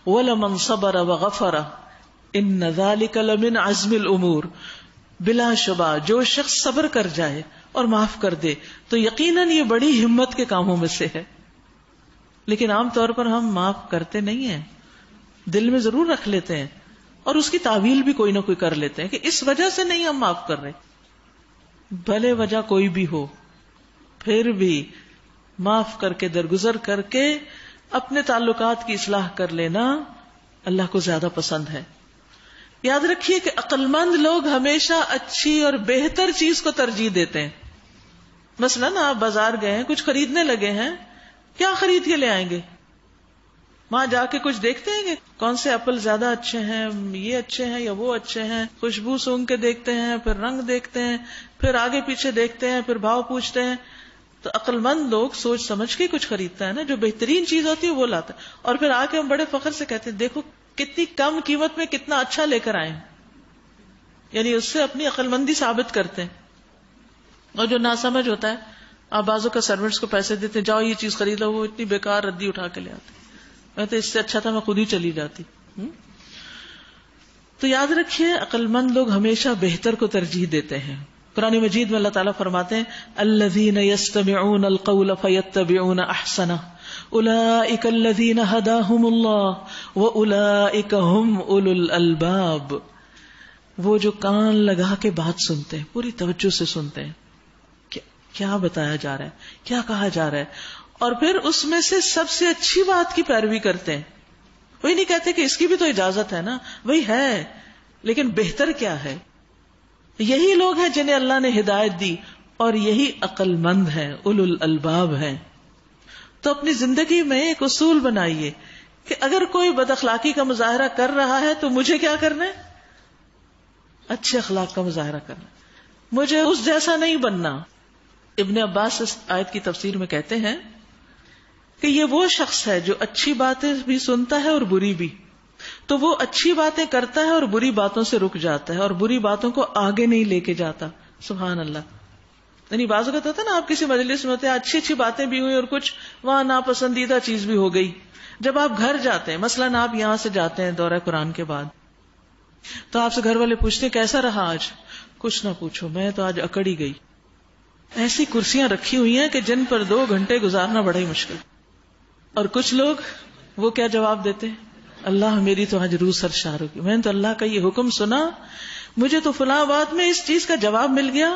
وَلَمَنْ صَبَرَ وَغَفَرَ إِنَّ ذَلِكَ لَمِنْ عَزْمِ الْأُمُورِ. بلا شبہ جو شخص صبر کر جائے اور معاف کر دے تو یقیناً یہ بڑی ہمت کے کاموں میں سے ہے. لیکن عام طور پر ہم معاف کرتے نہیں ہیں, دل میں ضرور رکھ لیتے ہیں اور اس کی تعویل بھی کوئی نہ کوئی کر لیتے ہیں کہ اس وجہ سے نہیں ہم معاف کر رہے. بھلے وجہ کوئی بھی ہو, پھر بھی معاف کر کے درگزر کر کے اپنے تعلقات کی اصلاح کر لینا اللہ کو زیادہ پسند ہے. یاد رکھیے کہ عقل مند لوگ ہمیشہ اچھی اور بہتر چیز کو ترجیح دیتے ہیں. مثلاً آپ بازار گئے ہیں, کچھ خریدنے لگے ہیں, کیا خرید کے لے آئیں گے؟ وہاں جا کے کچھ دیکھتے ہیں کہ کون سے ایپل زیادہ اچھے ہیں, یہ اچھے ہیں یا وہ اچھے ہیں, خوشبو سونگ کے دیکھتے ہیں, پھر رنگ دیکھتے ہیں, پھر آگے پیچھے دیکھتے ہیں, پھر بھاؤ پوچھتے ہیں. تو عقل مند لوگ سوچ سمجھ کے کچھ خریدتا ہے نا, جو بہترین چیز ہوتی ہے وہ لاتا ہے, اور پھر آ کے ہم بڑے فخر سے کہتے ہیں دیکھو کتنی کم قیمت میں کتنا اچھا لے کر آئے ہیں. یعنی اس سے اپنی عقل مندی ثابت کرتے ہیں. اور جو ناسمجھ ہوتا ہے, آپ بازو کا سرونٹس کو پیسے دیتے ہیں, جاؤ یہ چیز خرید لو, وہ اتنی بیکار ردی اٹھا کے لے آتے, میں تو اس سے اچھا تھا میں خود ہی چلی جاتی. تو یاد رکھیے عقل مند لوگ ہمیشہ بہتر کو ترجیح دیتے ہیں. قرآن مجید میں اللہ تعالیٰ فرماتے ہیں الذین یستمعون القول فیتبعون احسنہ اولئک الذین ھداھم اللہ واولئک ھم اولو الالباب. وہ جو کان لگا کے بات سنتے ہیں, پوری توجہ سے سنتے ہیں کیا بتایا جا رہا ہے, کیا کہا جا رہا ہے, اور پھر اس میں سے سب سے اچھی بات کی پیروی کرتے ہیں. وہی نہیں کہتے کہ اس کی بھی تو اجازت ہے نا, وہی ہے, لیکن بہتر کیا ہے. یہی لوگ ہیں جنہیں اللہ نے ہدایت دی, اور یہی عقل مند ہیں, اولو الالباب ہیں. تو اپنی زندگی میں ایک اصول بنائیے کہ اگر کوئی بد اخلاقی کا مظاہرہ کر رہا ہے تو مجھے کیا کرنا ہے؟ اچھے اخلاق کا مظاہرہ کرنا, مجھے اس جیسا نہیں بننا. ابن عباس اس آیت کی تفسیر میں کہتے ہیں کہ یہ وہ شخص ہے جو اچھی باتیں بھی سنتا ہے اور بری بھی, تو وہ اچھی باتیں کرتا ہے اور بری باتوں سے رک جاتا ہے, اور بری باتوں کو آگے نہیں لے کے جاتا. سبحان اللہ. یعنی بعض اوقات ہوتا ہے نا, آپ کسی مجلس میں ہوتے ہیں, اچھی اچھی باتیں بھی ہوئی اور کچھ وہاں ناپسندیدہ چیز بھی ہو گئی. جب آپ گھر جاتے ہیں, مثلاً آپ یہاں سے جاتے ہیں دورہ قرآن کے بعد, تو آپ سے گھر والے پوچھتے ہیں کیسا رہا آج؟ کچھ نہ پوچھو, میں تو آج اکڑ ہی گئی. ایسی کرسیاں رکھی ہوئی ہیں کہ جن پر 2 گھنٹے گزارنا بڑا ہی مشکل. اور کچھ لوگ وہ کیا جواب دیتے ہیں؟ اللہ میری تو آج روح سرشار ہوگی, میں نے تو اللہ کا یہ حکم سنا, مجھے تو فلاں بات میں اس چیز کا جواب مل گیا,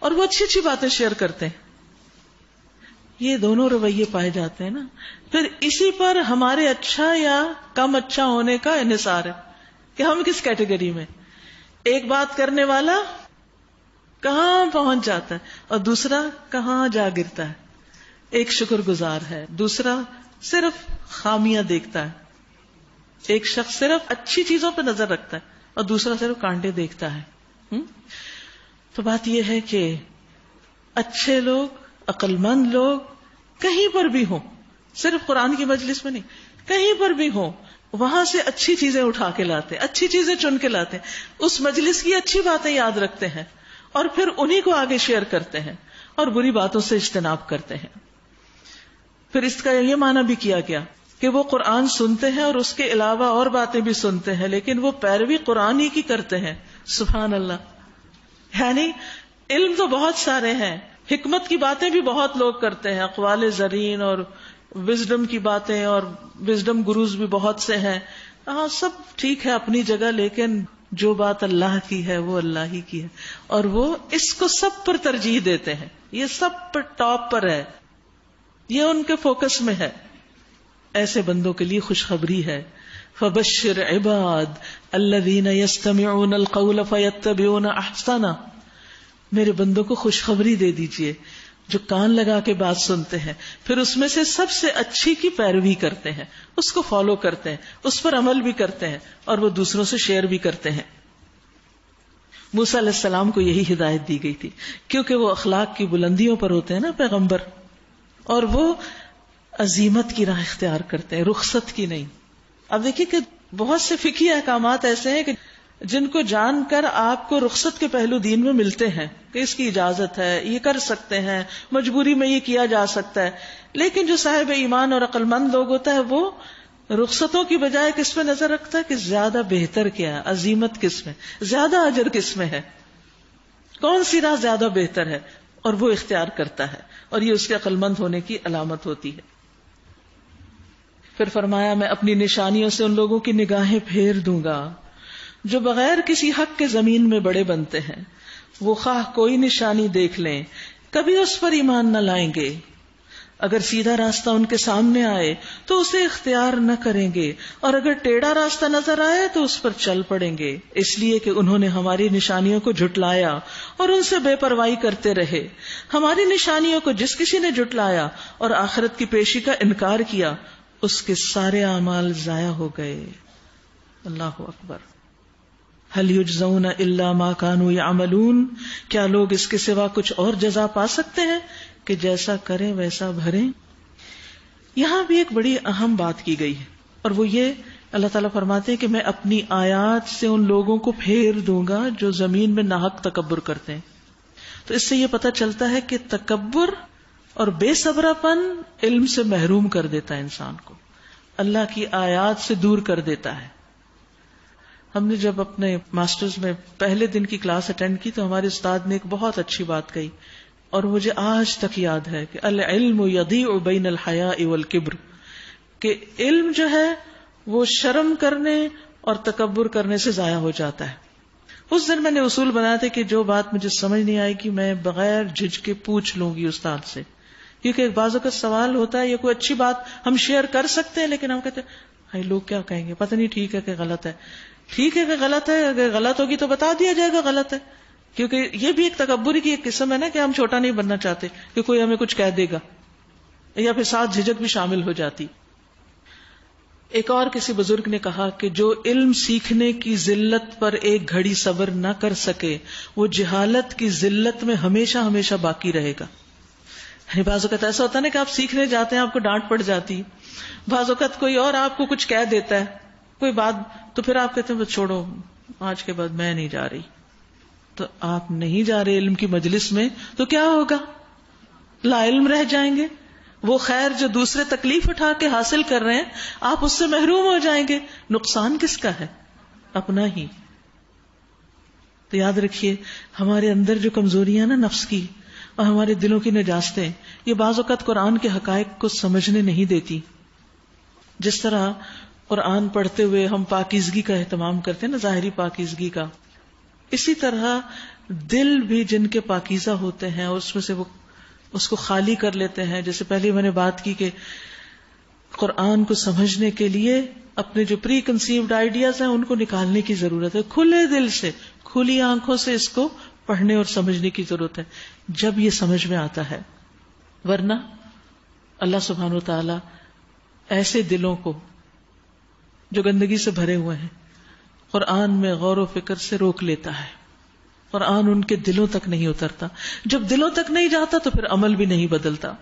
اور وہ اچھی اچھی باتیں شیئر کرتے ہیں. یہ دونوں رویے پائے جاتے ہیں نا. پھر اسی پر ہمارے اچھا یا کم اچھا ہونے کا انحصار ہے کہ ہم کس کیٹیگری میں. ایک بات کرنے والا کہاں پہنچ جاتا ہے اور دوسرا کہاں جا گرتا ہے. ایک شکر گزار ہے, دوسرا صرف خامیاں دیکھتا ہے. ایک شخص صرف اچھی چیزوں پہ نظر رکھتا ہے اور دوسرا صرف کانٹے دیکھتا ہے. تو بات یہ ہے کہ اچھے لوگ, عقل مند لوگ کہیں پر بھی ہوں, صرف قرآن کی مجلس میں نہیں, کہیں پر بھی ہوں, وہاں سے اچھی چیزیں اٹھا کے لاتے, اچھی چیزیں چن کے لاتے, اس مجلس کی اچھی باتیں یاد رکھتے ہیں اور پھر انہی کو آگے شیئر کرتے ہیں, اور بری باتوں سے اجتناب کرتے ہیں. پھر اس کا یہ معنی بھی کیا گیا کہ وہ قرآن سنتے ہیں اور اس کے علاوہ اور باتیں بھی سنتے ہیں, لیکن وہ پیروی قرآن ہی کی کرتے ہیں. سبحان اللہ. یعنی علم تو بہت سارے ہیں, حکمت کی باتیں بھی بہت لوگ کرتے ہیں, اقوال زرین اور وزڈم کی باتیں, اور وزڈم گروز بھی بہت سے ہیں. ہاں سب ٹھیک ہے اپنی جگہ, لیکن جو بات اللہ کی ہے وہ اللہ ہی کی ہے, اور وہ اس کو سب پر ترجیح دیتے ہیں. یہ سب پر ٹاپ پر ہے, یہ ان کے فوکس میں ہے. ایسے بندوں کے لیے خوشخبری ہے. فبشر عباد الذین یستمعون القول فیتبعون احسنہ. میرے بندوں کو خوشخبری دے دیجئے جو کان لگا کے بات سنتے ہیں, پھر اس میں سے سب سے اچھی کی پیروی کرتے ہیں, اس کو فالو کرتے ہیں, اس پر عمل بھی کرتے ہیں, اور وہ دوسروں سے شیئر بھی کرتے ہیں. موسیٰ علیہ السلام کو یہی ہدایت دی گئی تھی, کیونکہ وہ اخلاق کی بلندیوں پر ہوتے ہیں نا پیغمبر, اور وہ عزیمت کی راہ اختیار کرتے ہیں, رخصت کی نہیں. اب دیکھیے کہ بہت سے فقہی احکامات ایسے ہیں کہ جن کو جان کر آپ کو رخصت کے پہلو دین میں ملتے ہیں کہ اس کی اجازت ہے, یہ کر سکتے ہیں, مجبوری میں یہ کیا جا سکتا ہے. لیکن جو صاحب ایمان اور عقل مند لوگ ہوتا ہے وہ رخصتوں کی بجائے کس پہ نظر رکھتا ہے کہ زیادہ بہتر کیا ہے, عزیمت کس میں, زیادہ اجر کس میں ہے, کون سی راہ زیادہ بہتر ہے, اور وہ اختیار کرتا ہے, اور یہ اس کے عقل مند ہونے کی علامت ہوتی ہے. پھر فرمایا میں اپنی نشانیوں سے ان لوگوں کی نگاہیں پھیر دوں گا جو بغیر کسی حق کے زمین میں بڑے بنتے ہیں. وہ خواہ کوئی نشانی دیکھ لیں کبھی اس پر ایمان نہ لائیں گے. اگر سیدھا راستہ ان کے سامنے آئے تو اسے اختیار نہ کریں گے, اور اگر ٹیڑھا راستہ نظر آئے تو اس پر چل پڑیں گے, اس لیے کہ انہوں نے ہماری نشانیوں کو جھٹلایا اور ان سے بے پرواہی کرتے رہے. ہماری نشانیوں کو جس کسی نے جھٹلایا اور آخرت کی پیشی کا انکار کیا, اس کے سارے اعمال ضائع ہو گئے. اللہ اکبر. هل یجزون الا ما كانوا يعملون. کیا لوگ اس کے سوا کچھ اور جزا پا سکتے ہیں کہ جیسا کریں ویسا بھریں. یہاں بھی ایک بڑی اہم بات کی گئی ہے, اور وہ یہ اللہ تعالیٰ فرماتے ہیں کہ میں اپنی آیات سے ان لوگوں کو پھیر دوں گا جو زمین میں ناحق تکبر کرتے ہیں. تو اس سے یہ پتہ چلتا ہے کہ تکبر اور بے صبرا پن علم سے محروم کر دیتا ہے انسان کو, اللہ کی آیات سے دور کر دیتا ہے. ہم نے جب اپنے ماسٹرز میں پہلے دن کی کلاس اٹینڈ کی تو ہمارے استاد نے ایک بہت اچھی بات کہی, اور مجھے آج تک یاد ہے کہ العلم یضیع بین الحیاء والکبر، کہ علم جو ہے وہ شرم کرنے اور تکبر کرنے سے ضائع ہو جاتا ہے. اس دن میں نے اصول بنایا تھا کہ جو بات مجھے سمجھ نہیں آئے گی میں بغیر جھجکے پوچھ لوں گی استاد سے، کیونکہ ایک بعض اوقات سوال ہوتا ہے یا کوئی اچھی بات ہم شیئر کر سکتے ہیں لیکن ہم کہتے ہیں بھائی لوگ کیا کہیں گے، پتہ نہیں ٹھیک ہے کہ غلط ہے. ٹھیک ہے کہ غلط ہے، اگر غلط ہوگی تو بتا دیا جائے گا غلط ہے، کیونکہ یہ بھی ایک تکبر کی ایک قسم ہے نا کہ ہم چھوٹا نہیں بننا چاہتے کہ کوئی ہمیں کچھ کہہ دے گا، یا پھر ساتھ جھجک بھی شامل ہو جاتی. ایک اور کسی بزرگ نے کہا کہ جو علم سیکھنے کی ذلت پر ایک گھڑی صبر نہ کر سکے وہ جہالت کی ذلت میں ہمیشہ ہمیشہ باقی رہے گا. یعنی بعض اوقات ایسا ہوتا ہے نا کہ آپ سیکھنے جاتے ہیں، آپ کو ڈانٹ پڑ جاتی، بعض اوقات کوئی اور آپ کو کچھ کہہ دیتا ہے کوئی بات، تو پھر آپ کہتے ہیں بس چھوڑو آج کے بعد میں نہیں جا رہی. تو آپ نہیں جا رہے علم کی مجلس میں تو کیا ہوگا؟ لا علم رہ جائیں گے. وہ خیر جو دوسرے تکلیف اٹھا کے حاصل کر رہے ہیں آپ اس سے محروم ہو جائیں گے. نقصان کس کا ہے؟ اپنا ہی. تو یاد رکھیے ہمارے اندر جو کمزوریاں نا نفس کی اور ہمارے دلوں کی نجاستیں، یہ بعض اوقات قرآن کے حقائق کو سمجھنے نہیں دیتی. جس طرح قرآن پڑھتے ہوئے ہم پاکیزگی کا اہتمام کرتے ہیں نا، ظاہری پاکیزگی کا، اسی طرح دل بھی جن کے پاکیزہ ہوتے ہیں اور اس میں سے وہ اس کو خالی کر لیتے ہیں. جیسے پہلے میں نے بات کی کہ قرآن کو سمجھنے کے لیے اپنے جو پری کنسیوڈ آئیڈیاز ہیں ان کو نکالنے کی ضرورت ہے. کھلے دل سے کھلی آنکھوں سے اس کو پڑھنے اور سمجھنے کی ضرورت ہے جب یہ سمجھ میں آتا ہے. ورنہ اللہ سبحانہ وتعالی ایسے دلوں کو جو گندگی سے بھرے ہوئے ہیں قرآن میں غور و فکر سے روک لیتا ہے. قرآن ان کے دلوں تک نہیں اترتا. جب دلوں تک نہیں جاتا تو پھر عمل بھی نہیں بدلتا.